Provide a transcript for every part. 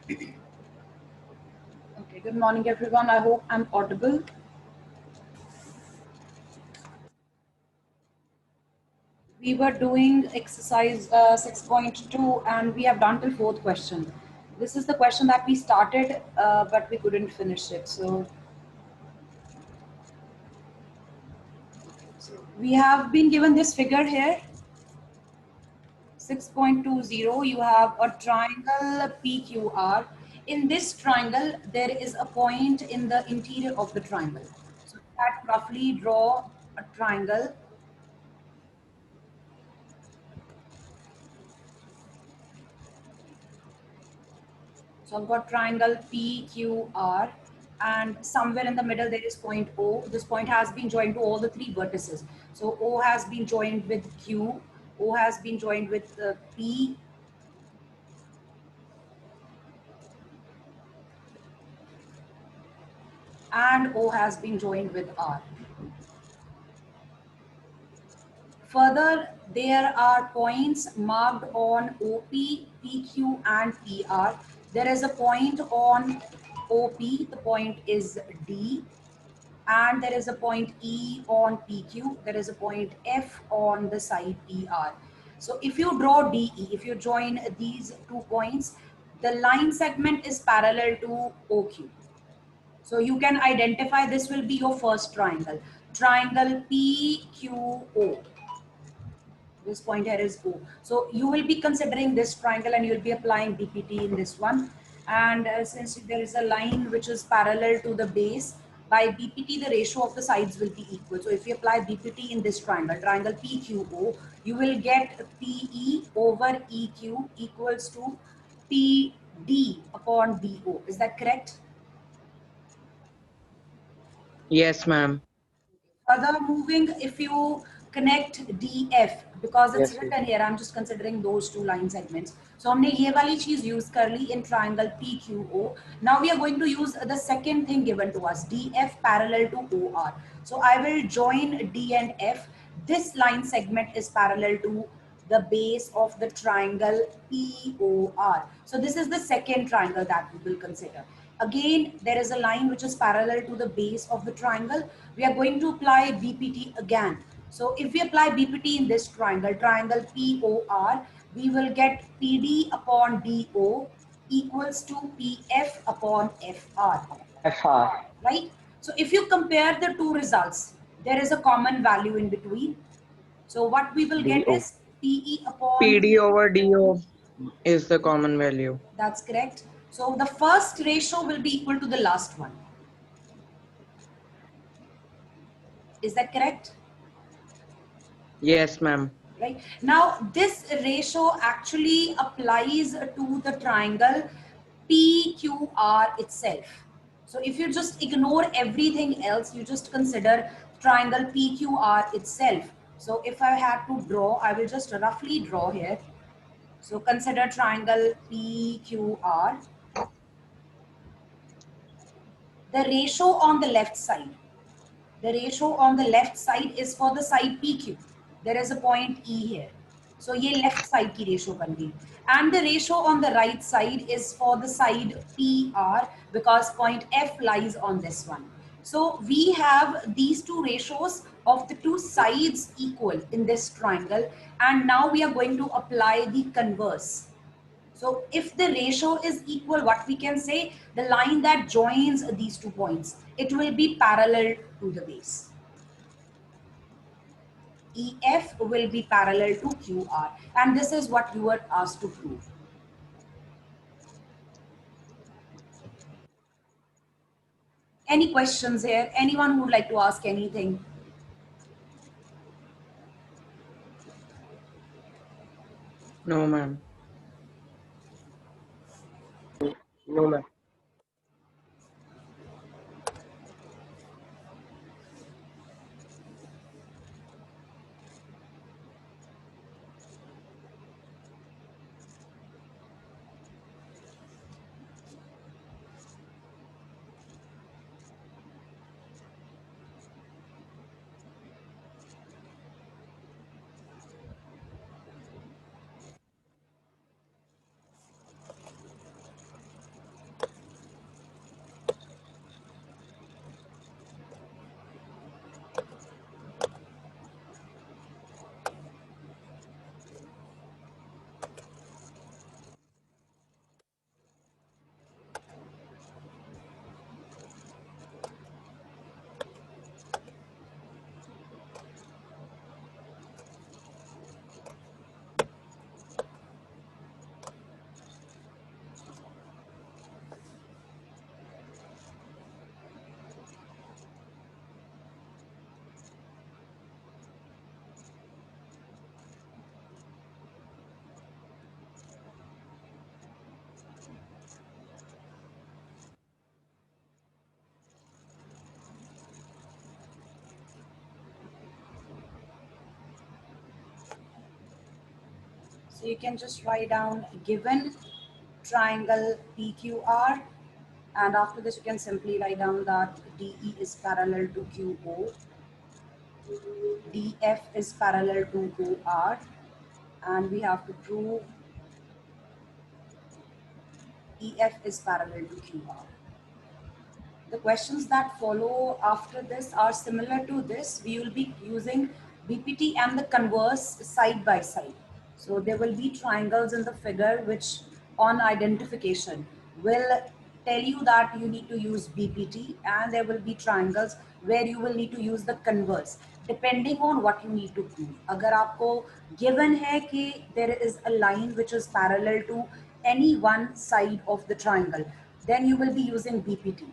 Okay, good morning everyone. I hope I'm audible. We were doing exercise 6.2 and we have done till fourth question. This is the question that we started but we couldn't finish it. So we have been given this figure here, 6.20. You have a triangle PQR. In this triangle, there is a point in the interior of the triangle. So that roughly draw a triangle. So I've got triangle PQR, and somewhere in the middle there is point O. This point has been joined to all the three vertices. So O has been joined with Q, O has been joined with P, and O has been joined with R. Further, there are points marked on OP, PQ, and PR. There is a point on OP, the point is D, and there is a point E on PQ, there is a point F on the side PR. So if you draw DE, if you join these 2 points, the line segment is parallel to OQ. So you can identify this will be your first triangle, triangle PQO. This point here is O. So you will be considering this triangle and you will be applying DPT in this one. And since there is a line which is parallel to the base, by BPT the ratio of the sides will be equal. So if you apply BPT in this triangle, triangle PQO, you will get PE over EQ equals to PD upon DO. Is that correct? Yes, ma'am. Further moving, if you connect DF, because it's Yes, written here, I'm just considering those 2 line segments. So हमने ये वाली चीज use कर ली in triangle PQO. Now we are going to use the second thing given to us, DF parallel to OR. So I will join D and F. This line segment is parallel to the base of the triangle POR. So this is the second triangle that we will consider. Again, there is a line which is parallel to the base of the triangle. We are going to apply BPT again. So if we apply BPT in this triangle, triangle POR, we will get PD upon DO equals to PF upon FR, FR. right? So if you compare the 2 results, there is a common value in between. So what we will get DO. is PE upon, PD over DO is the common value. that's correct. So the first ratio will be equal to the last one. Is that correct? Yes, ma'am. Right. Now this ratio actually applies to the triangle PQR itself. So if you just ignore everything else, you just consider triangle PQR itself. So if I had to draw, I will just roughly draw here. So consider triangle PQR. The ratio on the left side, the ratio on the left side is for the side PQ. There is a point E here. So ये left side की ratio बन गई. And the ratio on the right side is for the side PR because point F lies on this one. So we have these 2 ratios of the 2 sides equal in this triangle. And now we are going to apply the converse. So if the ratio is equal, what we can say, the line that joins these 2 points, it will be parallel to the base. EF will be parallel to QR. And this is what you were asked to prove. Any questions here? Anyone who would like to ask anything? No, ma'am. No, ma'am. So you can just write down given triangle PQR, and after this you can simply write down that DE is parallel to QO, DF is parallel to OR, and we have to prove EF is parallel to QR. The questions that follow after this are similar to this. We will be using BPT and the converse side by side. So there will be triangles in the figure which on identification will tell you that you need to use BPT, and there will be triangles where you will need to use the converse depending on what you need to prove. अगर आपको given है कि there is a line which is parallel to any one side of the triangle, then you will be using BPT.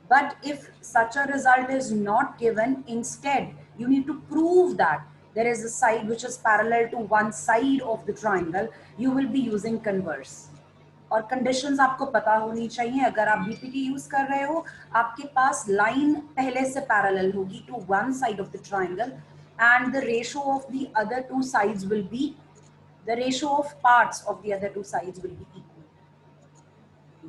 But if such a result is not given, instead, you need to prove that there is a side which is parallel to one side of the triangle, you will be using converse. और conditions आपको पता होनी चाहिए. अगर आप BPT use कर रहे हो, आपके पास लाइन पहले से पैरेलल होगी to one side of the triangle, and the ratio of the other two sides will be, the ratio of parts of the other two sides will be equal.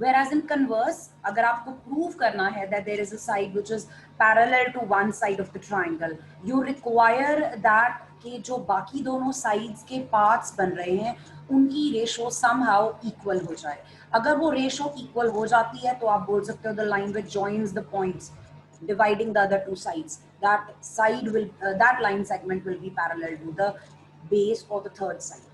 Whereas in converse, अगर आपको prove करना है that there is a side which is parallel to one side of the triangle, you require that कि जो बाकी दोनों sides के parts बन रहे हैं उनकी ratio somehow equal हो जाए. अगर वो ratio equal हो जाती है तो आप बोल सकते हो the line which joins the points dividing the other two sides, that side will that line segment will be parallel to the base or the third side.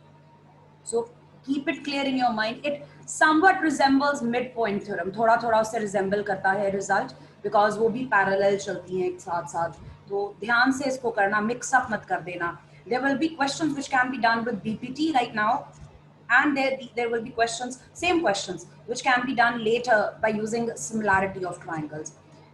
So keep it clear in your mind. It somewhat resembles midpoint theorem. थोड़ा थोड़ा उससे resemble करता है result, because वो भी parallel चलती हैं एक साथ साथ. तो ध्यान से इसको करना, mix up मत कर देना. There will be questions which can be done with BPT right now, and there will be questions, same questions, which can be done later by using similarity of triangles.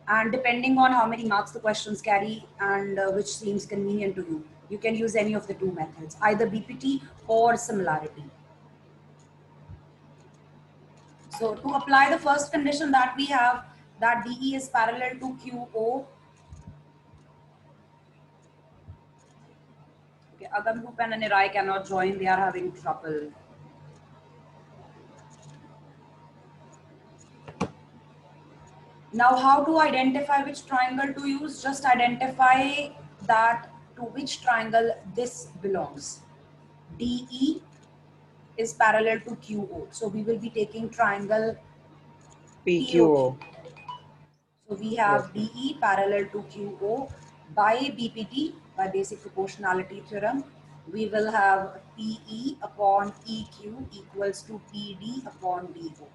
And depending on how many marks the questions carry and which seems convenient to you, you can use any of the two methods, either BPT or similarity. So to apply the first condition that we have, that DE is parallel to QO. Okay, Agam Rupen and Nirai cannot join, they are having trouble. Now, how to identify which triangle to use? Just identify that to which triangle this belongs. DE is parallel to QO. So we will be taking triangle PQO. So we have DE parallel to QO by BPT, by basic proportionality theorem. We will have PE upon EQ equals to PD upon DO.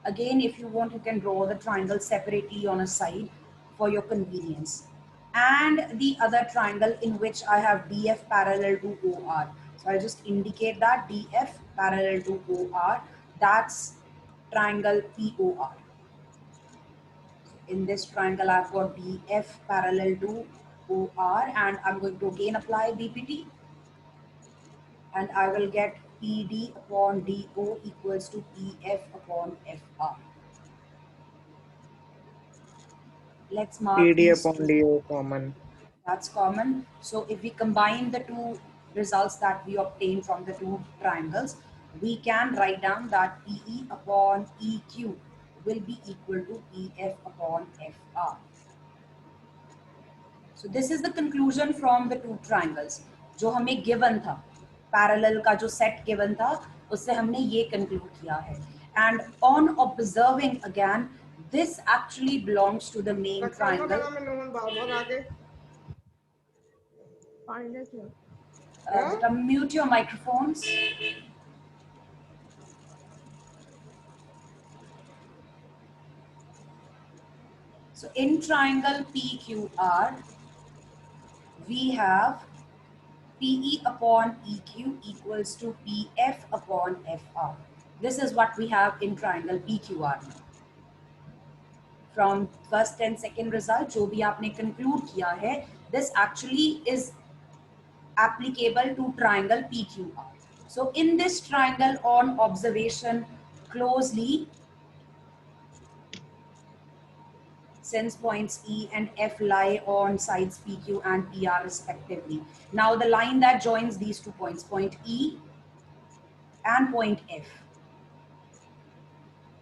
Again, if you want, you can draw the triangle separately on a side for your convenience. And the other triangle in which I have DF parallel to OR. So I'll just indicate that DF parallel to OR, that's triangle POR. In this triangle, I've got DF parallel to OR, and I'm going to again apply BPT, and I will get PD upon DO equals to PF upon FR. Let's mark PD these upon two. DO common. That's common. So if we combine the two results that we obtain from the two triangles, we can write down that PE upon EQ will be equal to PF upon FR. So this is the conclusion from the two triangles. जो हमें given था, parallel का जो set given था, उससे हमने ये conclude किया है. And on observing again, this actually belongs to the main triangle. Mute your microphones. So in triangle PQR, we have PE upon EQ equals to PF upon FR. This is what we have in triangle PQR. From first and second result, जो भी आपने conclude किया है, this actually is applicable to triangle PQR. So in this triangle, on observation closely, since points E and F lie on sides PQ and PR respectively. Now the line that joins these 2 points, point E and point F.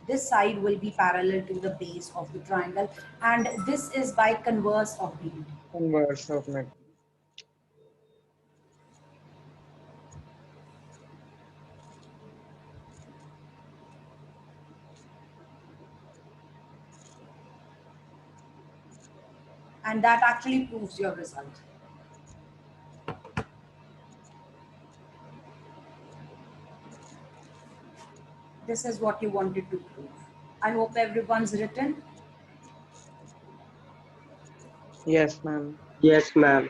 This side will be parallel to the base of the triangle, and this is by converse of BD. Inverse of mid. And that actually proves your result. This is what you wanted to prove. I hope everyone's written. Yes, ma'am. Yes, ma'am.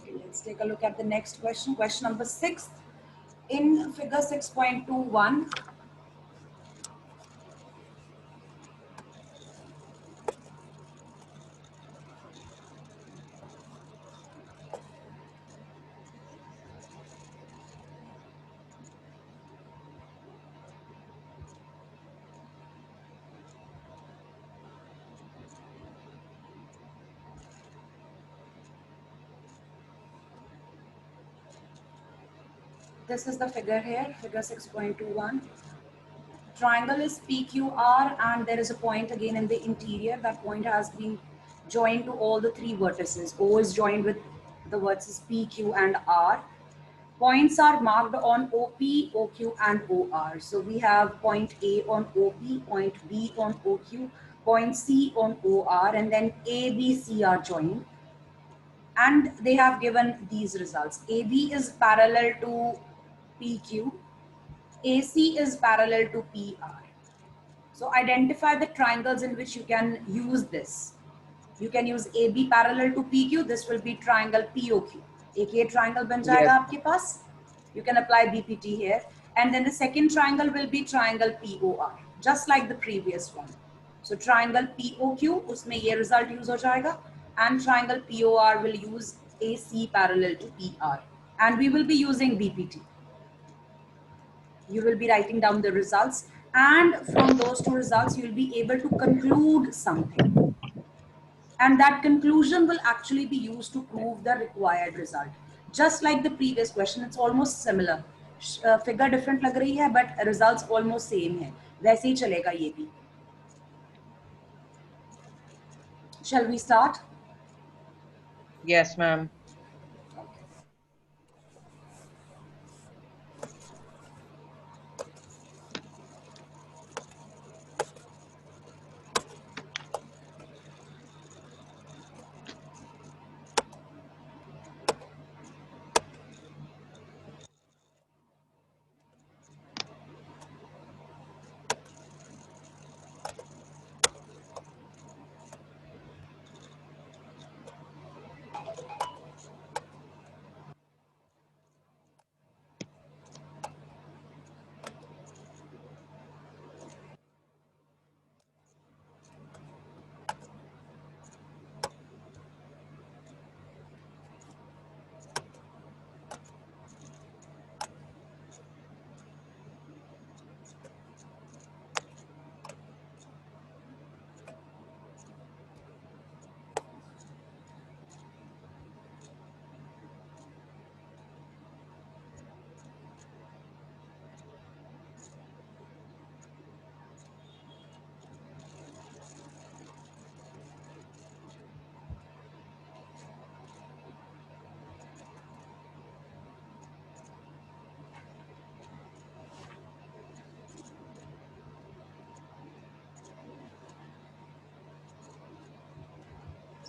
Okay, let's take a look at the next question. Question number 6. In figure 6.21, this is the figure here, figure 6.21. Triangle is PQR and there is a point again in the interior. That point has been joined to all the three vertices. O is joined with the vertices PQ and R. Points are marked on OP, OQ and OR. So we have point A on OP, point B on OQ, point C on OR, and then A, B, C are joined. And they have given these results. AB is parallel to PQ, AC is parallel to PR. So identify the triangles in which you can use this. You can use AB parallel to PQ. This will be triangle POQ. एक ये triangle बन Yes. जाएगा आपके पास. You can apply BPT here. And then the second triangle will be triangle POR, just like the previous one. So triangle POQ, उसमें ये result use हो जाएगा. And triangle POR will use AC parallel to PR. And we will be using BPT. You will be writing down the results, and from those two results you will be able to conclude something, and that conclusion will actually be used to prove the required result. Just like the previous question, it's almost similar. Figure different लग रही है but results almost same है. वैसे ही चलेगा ये भी. Shall we start? Yes, ma'am.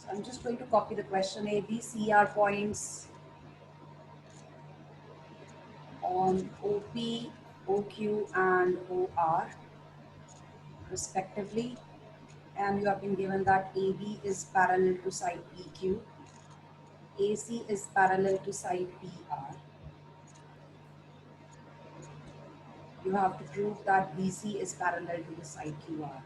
So I'm just going to copy the question. A, B, C are points on OP, OQ and OR respectively, and you have been given that AB is parallel to side PQ, AC is parallel to side PR. You have to prove that BC is parallel to the side QR.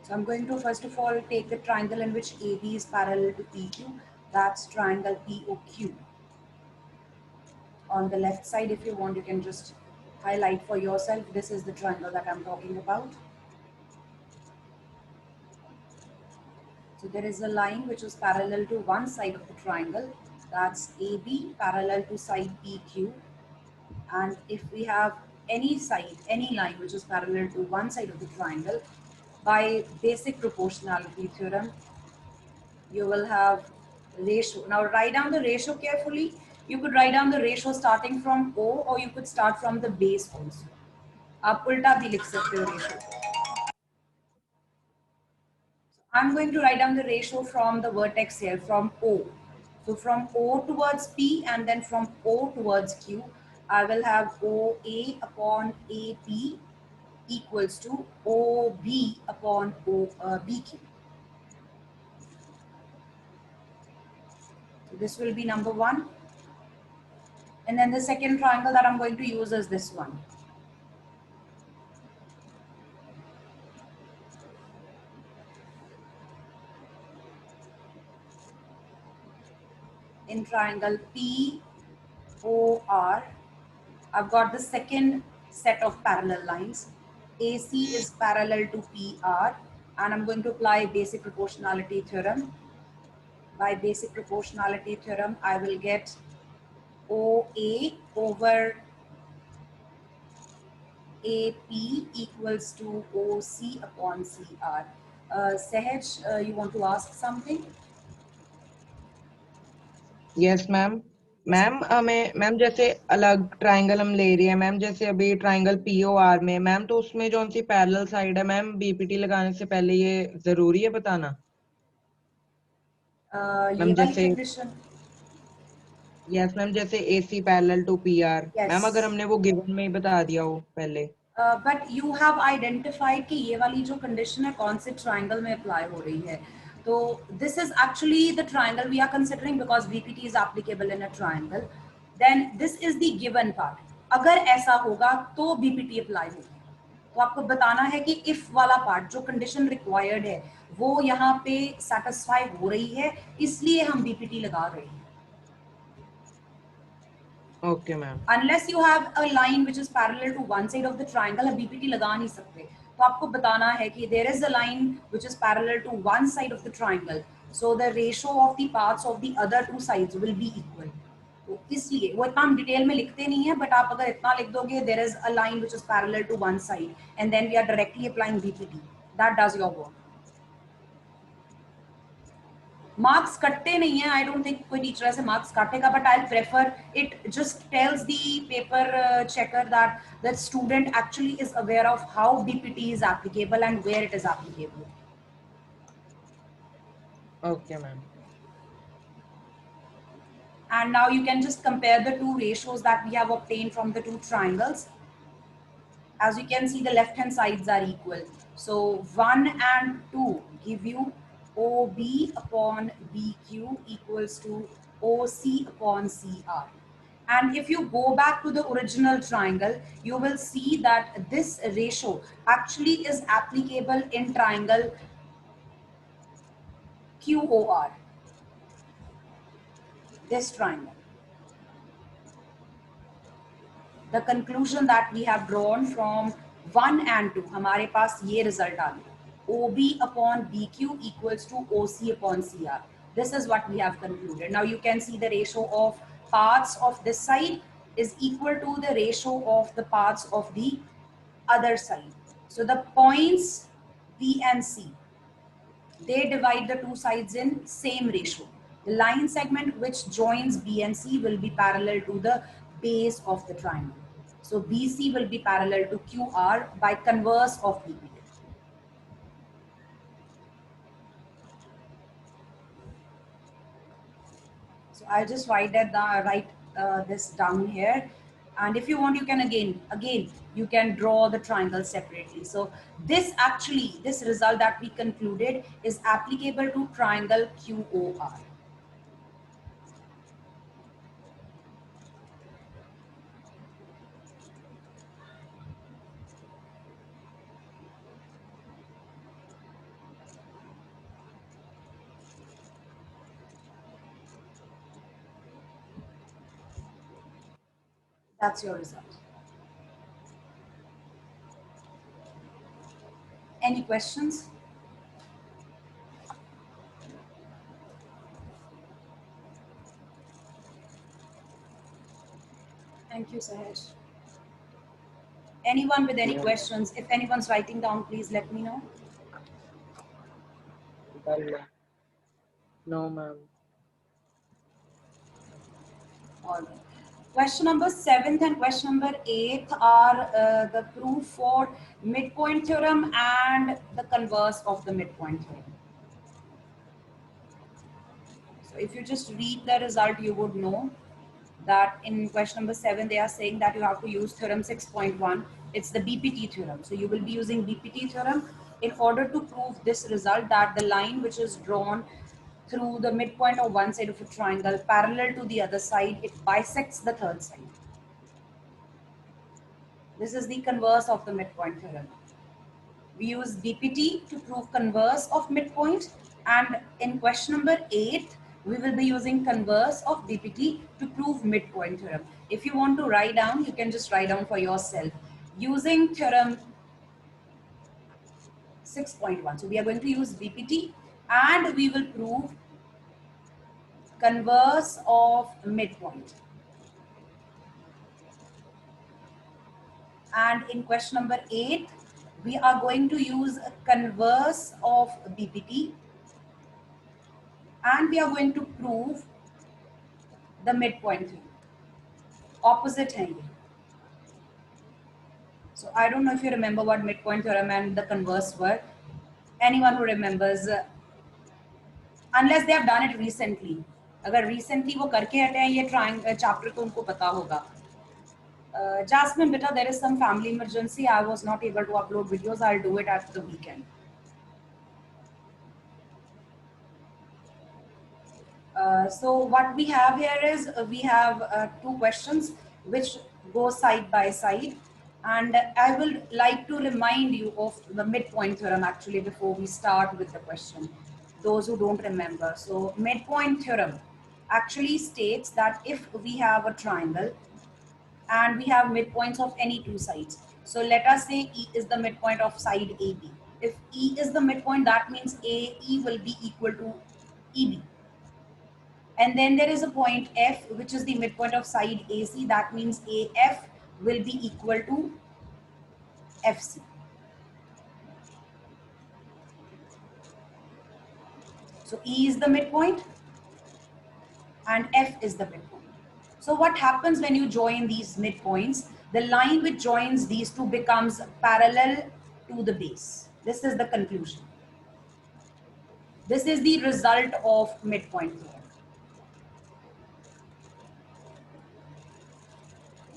So I'm going to first of all take the triangle in which AB is parallel to PQ. That's triangle POQ. On the left side, if you want, you can just highlight for yourself. This is the triangle that I'm talking about. So there is a line which is parallel to one side of the triangle, that's AB parallel to side PQ. And if we have any side, any line which is parallel to one side of the triangle, by basic proportionality theorem, you will have ratio. Now write down the ratio carefully. You could write down the ratio starting from O, or you could start from the base also. आप उल्टा भी लिख सकते हो ratio. I'm going to write down the ratio from the vertex here, from O. So from O towards P and then from O towards Q, I will have OA upon AP equals to OB upon BQ. So this will be number one. And then the second triangle that I'm going to use is this one. In triangle POR, I've got the second set of parallel lines. AC is parallel to PR, and I'm going to apply basic proportionality theorem. By basic proportionality theorem, I will get OA over AP equals to OC upon CR. Sahaj, you want to ask something? Yes ma'am Yes. Ma'am हमें ma'am जैसे अलग triangle हम ले रहे हैं ma'am, जैसे अभी triangle पीओआर में मैम, तो उसमें जो सी पैरेलल साइड है मैम, बीपीटी लगाने से पहले ये जरूरी है बताना ये मैम? वाली जैसे कंडीशन. यस मैम, जैसे AC parallel to PR ma'am, अगर Yes. हमने वो गिवन में ही बता दिया हो पहले. बट यू हैव आइडेंटिफाइड कि ये वाली जो कंडीशन है कौन से ट्राइंगल में अप्लाई हो रही है. तो this is actually the triangle we are considering because BPT is applicable in a triangle. Then this is the given part. अगर ऐसा होगा तो बीपीटी अप्लाई होगी. तो आपको बताना है कि इफ वाला पार्ट जो कंडीशन रिक्वायर्ड है वो यहाँ पे सेटिस्फाई हो रही है, इसलिए हम बीपीटी लगा रहे हैं. Okay ma'am. Unless you have a line which is parallel to one side of the triangle, आप BPT लगा नहीं सकते. तो आपको बताना है कि there is a line which is parallel to one side of the triangle, so the ratio of the parts of the other two sides will be equal. तो इसलिए वो इतना हम डिटेल में लिखते नहीं है, बट आप अगर इतना लिख दोगे there is a line which is parallel to one side and then we are directly applying BPT, that does your work. Marks कटते नहीं है. आई डोंट थिंक कोई टीचर ऐसे मार्क्स काटेगा, but I prefer it just tells the paper checker that the student actually is aware of how BPT is applicable and where it is applicable. Okay ma'am. And now you can just compare the two ratios that we have obtained from the two triangles. As you can see, the left hand sides are equal, so 1 and 2 give you OB upon BQ equals to OC upon CR. And if you go back to the original triangle, you will see that this ratio actually is applicable in triangle QOR, this triangle. The conclusion that we have drawn from 1 and 2, हमारे पास ये result आ गया. OB upon BQ equals to OC upon CR. This is what we have concluded. Now you can see the ratio of parts of this side is equal to the ratio of the parts of the other side. So the points B and C, they divide the two sides in same ratio. The line segment which joins B and C will be parallel to the base of the triangle. So BC will be parallel to QR by converse of BPT. So I'll just write this down here. And if you want, you can again, you can draw the triangle separately. So this result that we concluded is applicable to triangle QOR. That's your result. Any questions? Thank you, Sahaj. Anyone with any questions? If anyone's writing down, please let me know. No, ma'am. All right. Question number 7th and question number 8th are the proof for midpoint theorem and the converse of the midpoint theorem. So if you just read the result, you would know that in question number 7, they are saying that you have to use theorem 6.1. It's the BPT theorem. So you will be using BPT theorem in order to prove this result, that the line which is drawn through the midpoint of one side of a triangle parallel to the other side, it bisects the third side. This is the converse of the midpoint theorem. We use BPT to prove converse of midpoint, and in question number 8, we will be using converse of BPT to prove midpoint theorem. If you want to write down, you can just write down for yourself. Using theorem 6.1. So we are going to use BPT and we will prove converse of midpoint. And in question number 8, we are going to use converse of BPT and we are going to prove the midpoint theorem. Opposite है ये. So I don't know if you remember what midpoint theorem and the converse were. Anyone who remembers, unless they have done it recently. अगर recently वो करके हटे हैं ये triangle chapter तो उनको पता होगा. Jasmine, beta, there is some family emergency. I was not able to upload videos. I'll do it at the weekend. So what we have here is we have two questions which go side by side, and I will like to remind you of the midpoint theorem actually before we start with the question, those who don't remember. So midpoint theorem actually states that if we have a triangle and we have midpoints of any two sides, so let us say E is the midpoint of side AB. If E is the midpoint, that means AE will be equal to EB. And then there is a point F, which is the midpoint of side AC. That means AF will be equal to FC. So E is the midpoint and F is the midpoint. So what happens when you join these midpoints? The line which joins these two becomes parallel to the base. This is the conclusion. This is the result of midpoint theorem.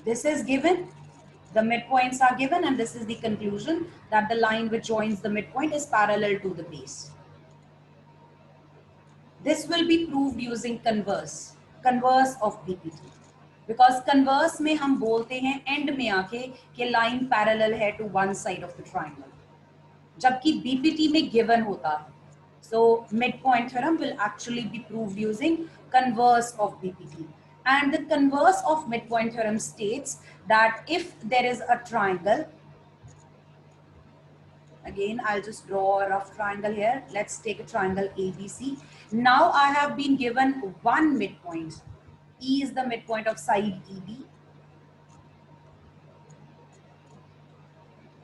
This is given, the midpoints are given, and this is the conclusion that the line which joins the midpoint is parallel to the base. This will be proved using converse of BPT. Because converse में हम बोलते हैं end में आके कि line parallel है to one side of the triangle. जबकि BPT में given होता है. So midpoint theorem will actually be proved using converse of BPT. And the converse of midpoint theorem states that if there is a triangle, again I'll just draw a rough triangle here. Let's take a triangle ABC. Now I have been given one midpoint. E is the midpoint of side EB.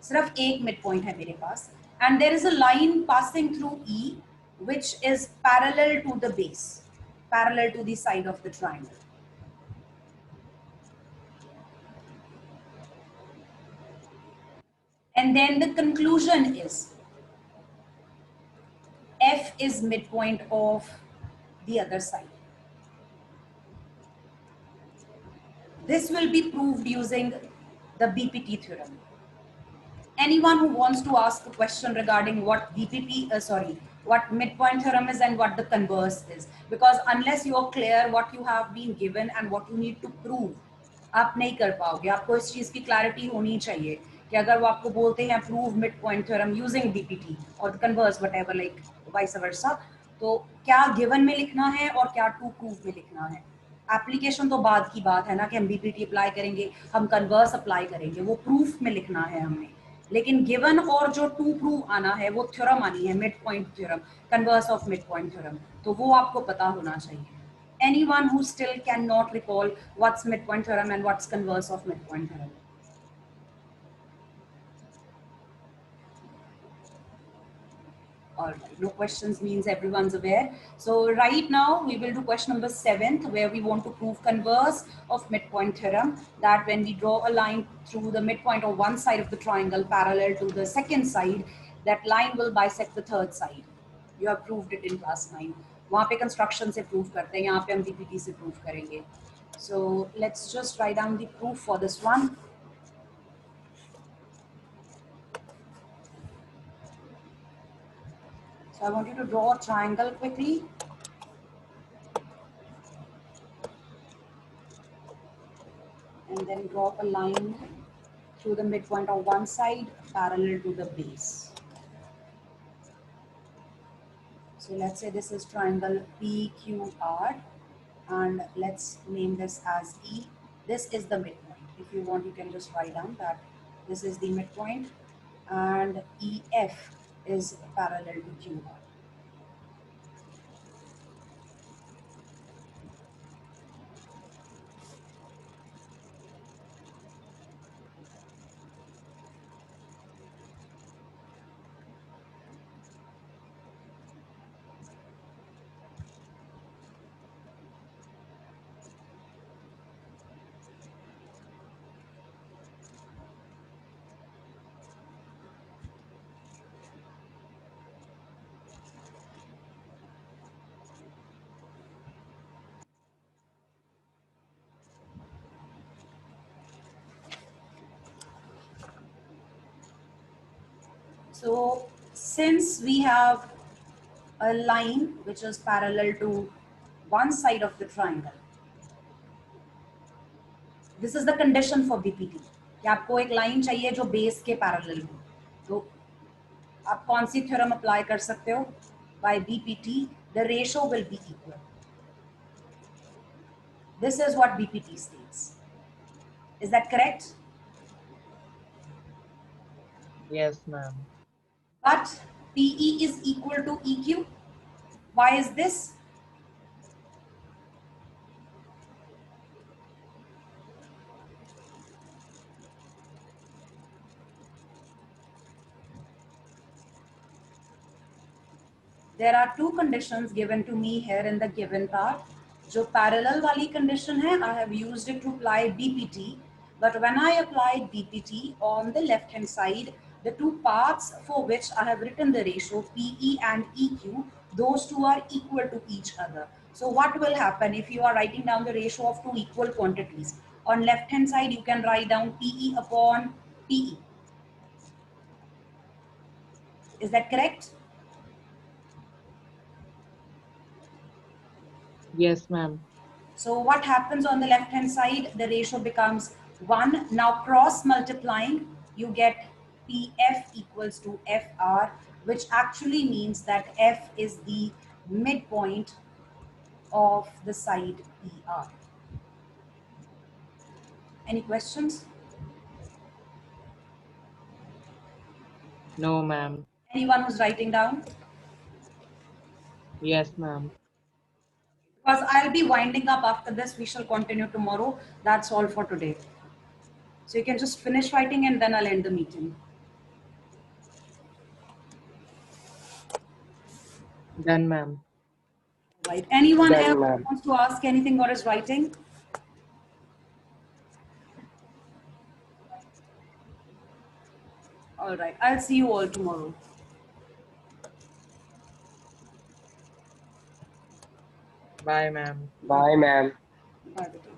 सिर्फ एक midpoint है मेरे पास. And there is a line passing through E which is parallel to the base, parallel to the side of the triangle. And then the conclusion is F is midpoint of the other side. This will be proved using the BPT theorem. Anyone who wants to ask a question regarding what what midpoint theorem is and what the converse is, because unless you are clear what you have been given and what you need to prove, आप नहीं कर पाओगे. आपको इस चीज की clarity होनी चाहिए कि अगर वो आपको बोलते हैं prove midpoint theorem using BPT और converse whatever like vice versa, तो क्या गिवन में लिखना है और क्या टू प्रूफ में लिखना है. एप्लीकेशन तो बाद की बात है ना कि हम बीपीटी अप्लाई करेंगे, हम कन्वर्स अप्लाई करेंगे, वो प्रूफ में लिखना है हमने. लेकिन गिवन और जो टू प्रूव आना है वो थ्योरम आनी है, mid point theorem, converse of mid point theorem, तो वो आपको पता होना चाहिए. Anyone who still cannot recall what's midpoint theorem and what's converse of midpoint theorem? All right, no questions means everyone's aware. So right now we will do question number 7th, where we want to prove converse of midpoint theorem, that when we draw a line through the midpoint of one side of the triangle parallel to the second side, that line will bisect the third side. You have proved it in class 9. वहाँ पे construction से prove करते हैं, यहाँ पे हम DPT से prove करेंगे. So let's just write down the proof for this one. So I want you to draw a triangle quickly. And then draw a line through the midpoint of one side parallel to the base. So let's say this is triangle PQR, and let's name this as E. This is the midpoint. If you want, you can just write down that this is the midpoint, and EF is parallel to QR. So since we have a line which is parallel to one side of the triangle, this is the condition for BPT कि आपको एक line चाहिए जो base के parallel हो. तो आप कौन सी थ्योरम अप्लाई कर सकते हो? By BPT the ratio will be equal. This is what BPT states. Is that correct? Yes, ma'am. But PE is equal to EQ. Why is this? There are two conditions given to me here in the given part. जो parallel वाली condition है, I have used it to apply BPT. But when I applied BPT on the left hand side, the two paths for which I have written the ratio PE and EQ, those two are equal to each other. So what will happen if you are writing down the ratio of two equal quantities? On left hand side, you can write down PE upon PE. Is that correct? Yes, ma'am. So what happens on the left hand side? The ratio becomes 1. Now cross multiplying, you get PF equals to FR, which actually means that F is the midpoint of the side PR. Any questions? No, ma'am. Anyone who's writing down? Yes, ma'am. Because I'll be winding up after this. We shall continue tomorrow. That's all for today. So you can just finish writing and then I'll end the meeting. Done, ma'am. Right. Anyone Done, else ma'am. wants to ask anything or is writing? All right. I'll see you all tomorrow. Bye, ma'am. Bye, ma'am. Bye, Betty.